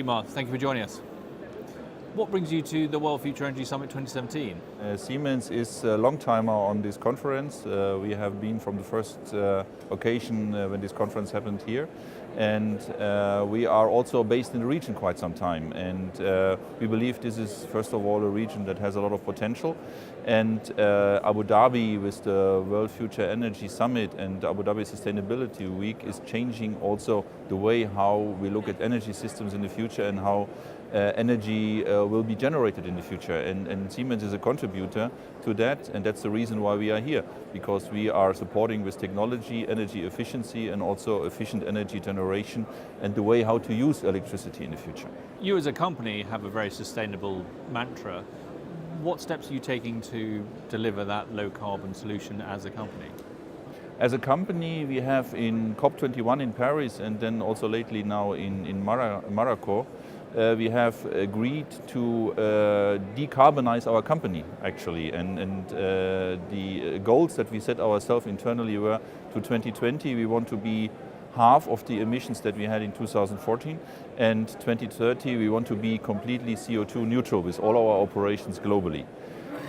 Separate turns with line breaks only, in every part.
Dietmar, thank you for joining us. What brings you to the World Future Energy Summit 2017?
Siemens is a long-timer on this conference. We have been from the first occasion when this conference happened here. And we are also based in the region quite some time. And we believe this is, first of all, a region that has a lot of potential. And Abu Dhabi, with the World Future Energy Summit and Abu Dhabi Sustainability Week, is changing also the way how we look at energy systems in the future and how energy will be generated in the future. And Siemens is a contributor to that, and that's the reason why we are here, because we are supporting with technology, energy efficiency, and also efficient energy generation and the way how to use electricity in the future.
You as a company have a very sustainable mantra. What steps are you taking to deliver that low carbon solution as a company?
As a company, we have in COP21 in Paris and then also lately now in Morocco, we have agreed to decarbonize our company, actually. And the goals that we set ourselves internally were to 2020, we want to be half of the emissions that we had in 2014, and 2030 we want to be completely CO2 neutral with all our operations globally.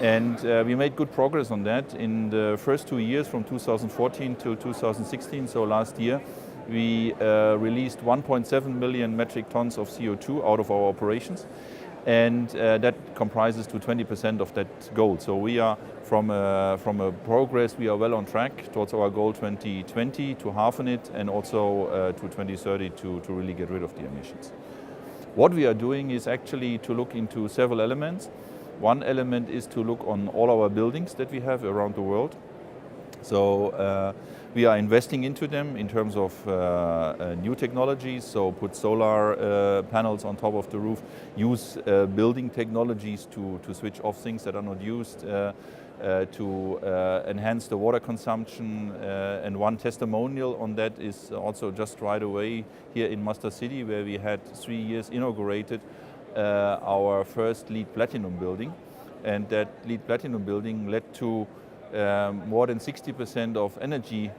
And we made good progress on that in the first 2 years, from 2014 to 2016, so last year. We released 1.7 million metric tons of CO2 out of our operations, and that comprises to 20% of that goal. So we are, from a progress, we are well on track towards our goal 2020 to halven it, and also to 2030 to really get rid of the emissions. What we are doing is actually to look into several elements. One element is to look on all our buildings that we have around the world. So we are investing into them in terms of new technologies, so put solar panels on top of the roof, use building technologies to switch off things that are not used, to enhance the water consumption. And one testimonial on that is also just right away here in Master City, where we had 3 years inaugurated our first LEED Platinum building. And that LEED Platinum building led to more than 60% of energy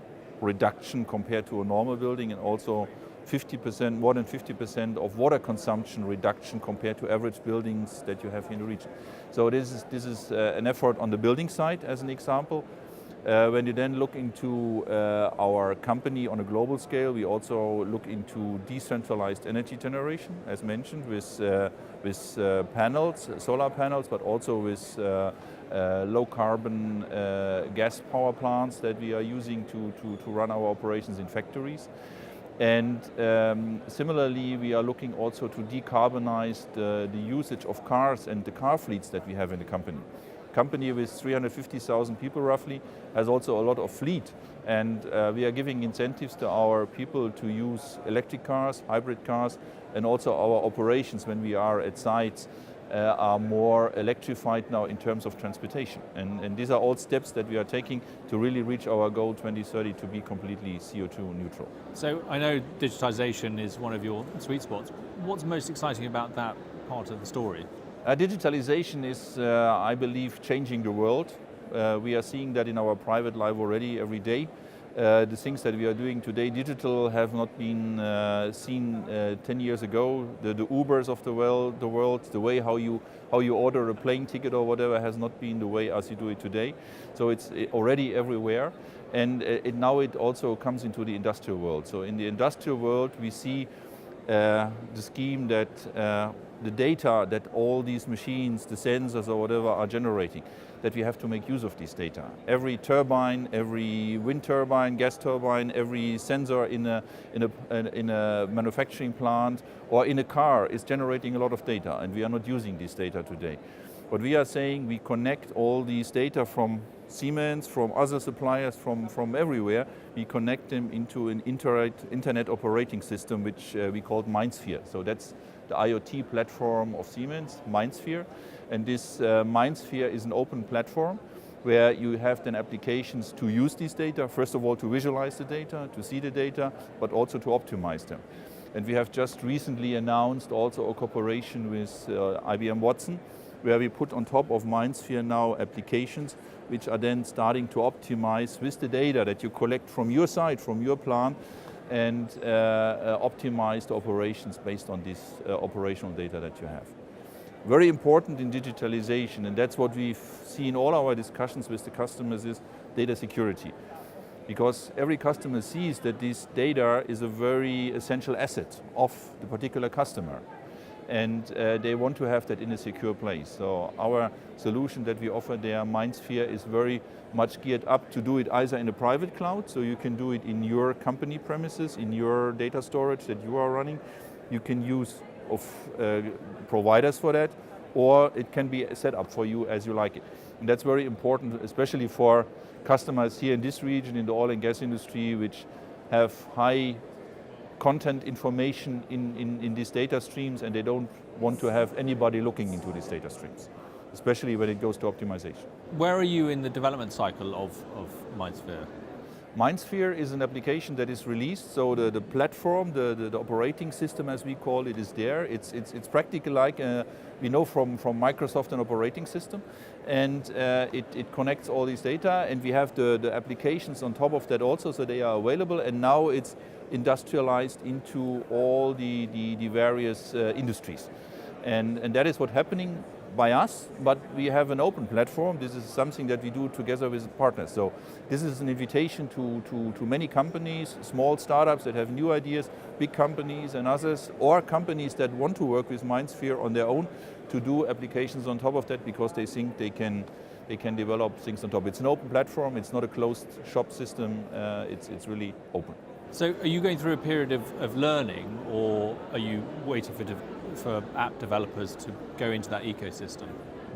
reduction compared to a normal building, and also more than 50% of water consumption reduction compared to average buildings that you have in the region. So this is an effort on the building side, as an example. When you then look into our company on a global scale, we also look into decentralized energy generation, as mentioned, with panels, solar panels, but also with low carbon gas power plants that we are using to run our operations in factories. And similarly, we are looking also to decarbonize the usage of cars and the car fleets that we have in the company. Company with 350,000 people roughly has also a lot of fleet, and we are giving incentives to our people to use electric cars, hybrid cars, and also our operations when we are at sites are more electrified now in terms of transportation. And these are all steps that we are taking to really reach our goal 2030 to be completely CO2 neutral.
So I know digitalization is one of your sweet spots. What's most exciting about that part of the story?
Digitalization is, I believe, changing the world. We are seeing that in our private life already every day. The things that we are doing today, digital, have not been seen 10 years ago. The Ubers of the world, the way how you order a plane ticket or whatever has not been the way as you do it today. So it's already everywhere, and now it also comes into the industrial world. So in the industrial world, we see the scheme that the data that all these machines, the sensors or whatever are generating, that we have to make use of this data. Every turbine, every wind turbine, gas turbine, every sensor in a manufacturing plant or in a car is generating a lot of data, and we are not using this data today. What we are saying, we connect all these data from Siemens, from other suppliers, from everywhere. We connect them into an internet operating system, which we call MindSphere. So that's the IoT platform of Siemens, MindSphere. And this MindSphere is an open platform where you have then applications to use this data, first of all to visualize the data, to see the data, but also to optimize them. And we have just recently announced also a cooperation with IBM Watson, where we put on top of MindSphere now applications which are then starting to optimize with the data that you collect from your site, from your plant, and optimize the operations based on this operational data that you have. Very important in digitalization, and that's what we've seen in all our discussions with the customers, is data security. Because every customer sees that this data is a very essential asset of the particular customer. And they want to have that in a secure place. So our solution that we offer there, MindSphere, is very much geared up to do it either in a private cloud, so you can do it in your company premises, in your data storage that you are running. You can use providers for that, or it can be set up for you as you like it. And that's very important, especially for customers here in this region, in the oil and gas industry, which have high content information in these data streams, and they don't want to have anybody looking into these data streams, especially when it goes to optimization.
Where are you in the development cycle of MindSphere?
MindSphere is an application that is released, so the platform, the operating system as we call it, is there. It's practically like, we know from Microsoft, an operating system, and it connects all these data, and we have the applications on top of that also, so they are available, and now it's industrialized into all the various industries. And that is what's happening by us, but we have an open platform. This is something that we do together with partners. So this is an invitation to many companies, small startups that have new ideas, big companies and others, or companies that want to work with MindSphere on their own to do applications on top of that, because they think they can develop things on top. It's an open platform, it's not a closed shop system, it's really open.
So are you going through a period of learning, or are you waiting for app developers to go into that ecosystem?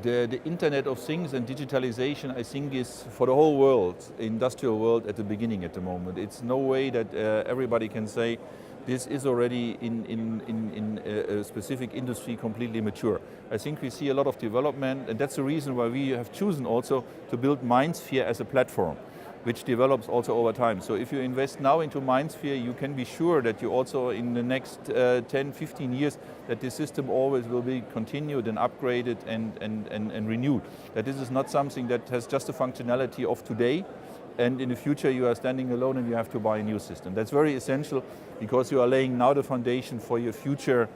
The Internet of Things and digitalization, I think, is for the whole world, industrial world, at the beginning at the moment. It's no way that everybody can say this is already in a specific industry completely mature. I think we see a lot of development, and that's the reason why we have chosen also to build MindSphere as a platform, which develops also over time. So if you invest now into MindSphere, you can be sure that you also in the next 10, 15 years, that the system always will be continued and upgraded and renewed. That this is not something that has just the functionality of today, and in the future you are standing alone and you have to buy a new system. That's very essential, because you are laying now the foundation for your future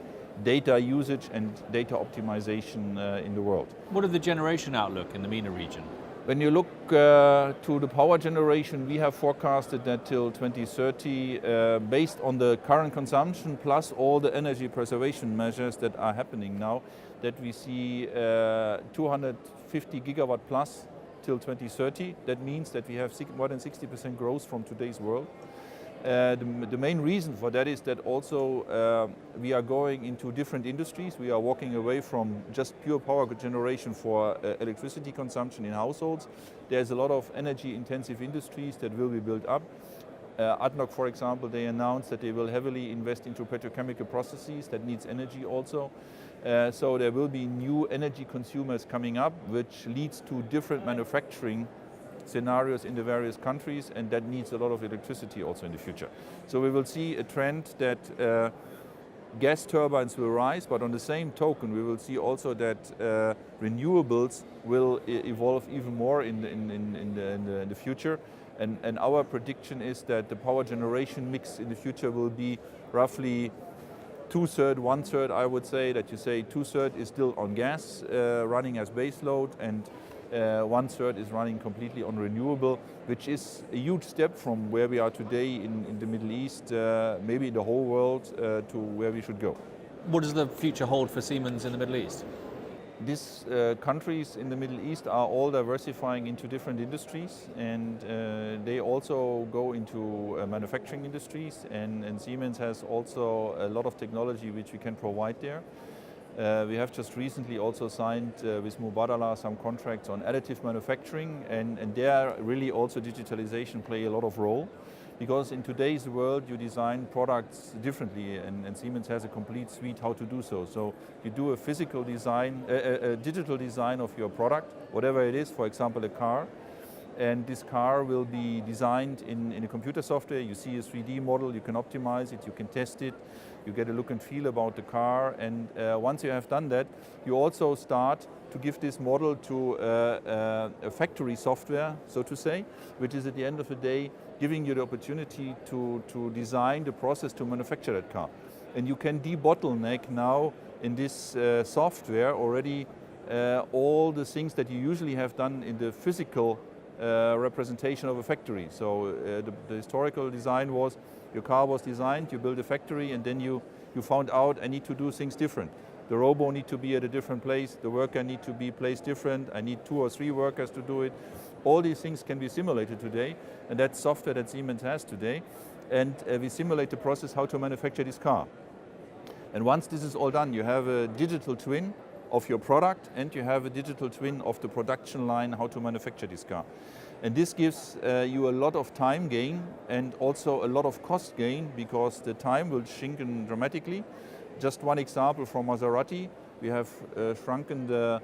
data usage and data optimization in the world.
What are the generation outlook in the Mena region?
When you look to the power generation, we have forecasted that till 2030, based on the current consumption plus all the energy preservation measures that are happening now, that we see 250 gigawatt plus till 2030. That means that we have more than 60% growth from today's world. The main reason for that is that also we are going into different industries. We are walking away from just pure power generation for electricity consumption in households. There's a lot of energy intensive industries that will be built up. ADNOC, for example, they announced that they will heavily invest into petrochemical processes that needs energy also. So there will be new energy consumers coming up, which leads to different manufacturing scenarios in the various countries, and that needs a lot of electricity also in the future. So we will see a trend that gas turbines will rise, but on the same token we will see also that renewables will evolve even more in the future. And our prediction is that the power generation mix in the future will be roughly 2/3, 1/3, I would say. That you say 2/3 is still on gas, running as base load, and 1/3 is running completely on renewable, which is a huge step from where we are today in the Middle East, maybe in the whole world, to where we should go.
What does the future hold for Siemens in the Middle East?
These countries in the Middle East are all diversifying into different industries, and they also go into manufacturing industries, and Siemens has also a lot of technology which we can provide there. We have just recently also signed with Mubadala some contracts on additive manufacturing, and there really also digitalization play a lot of role, because in today's world you design products differently, and Siemens has a complete suite how to do so. So you do a physical design, a digital design of your product, whatever it is, for example a car, And this car will be designed in a computer software. You see a 3D model, you can optimize it, you can test it, you get a look and feel about the car. And once you have done that, you also start to give this model to a factory software, so to say, which is at the end of the day giving you the opportunity to design the process to manufacture that car. And you can de-bottleneck now in this software already all the things that you usually have done in the physical representation of a factory. So the historical design was, your car was designed, you build a factory, and then you found out I need to do things different. The robo need to be at a different place, the worker need to be placed different, I need 2 or 3 workers to do it. All these things can be simulated today, and that's software that Siemens has today. And we simulate the process how to manufacture this car. And once this is all done, you have a digital twin of your product, and you have a digital twin of the production line, how to manufacture this car. And this gives you a lot of time gain and also a lot of cost gain, because the time will shrink dramatically. Just one example from Maserati, we have shrunken the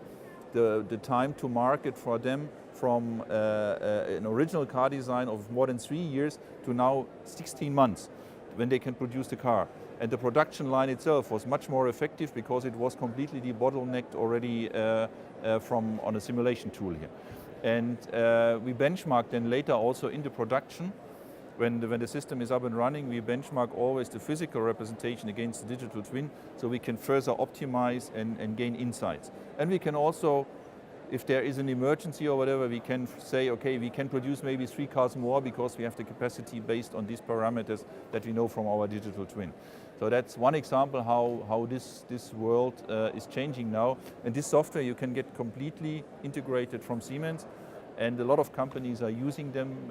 time to market for them from an original car design of more than 3 years to now 16 months when they can produce the car. And the production line itself was much more effective because it was completely debottlenecked already on a simulation tool here. And we benchmark then later also in the production. When the system is up and running, we benchmark always the physical representation against the digital twin, so we can further optimize and gain insights. And we can also, if there is an emergency or whatever, we can say, okay, we can produce maybe 3 cars more because we have the capacity based on these parameters that we know from our digital twin. So that's one example how this world is changing now. And this software you can get completely integrated from Siemens. And a lot of companies are using them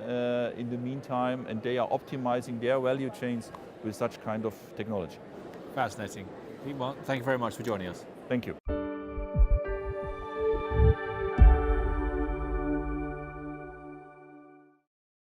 in the meantime, and they are optimizing their value chains with such kind of technology.
Fascinating. Well, thank you very much for joining us.
Thank you.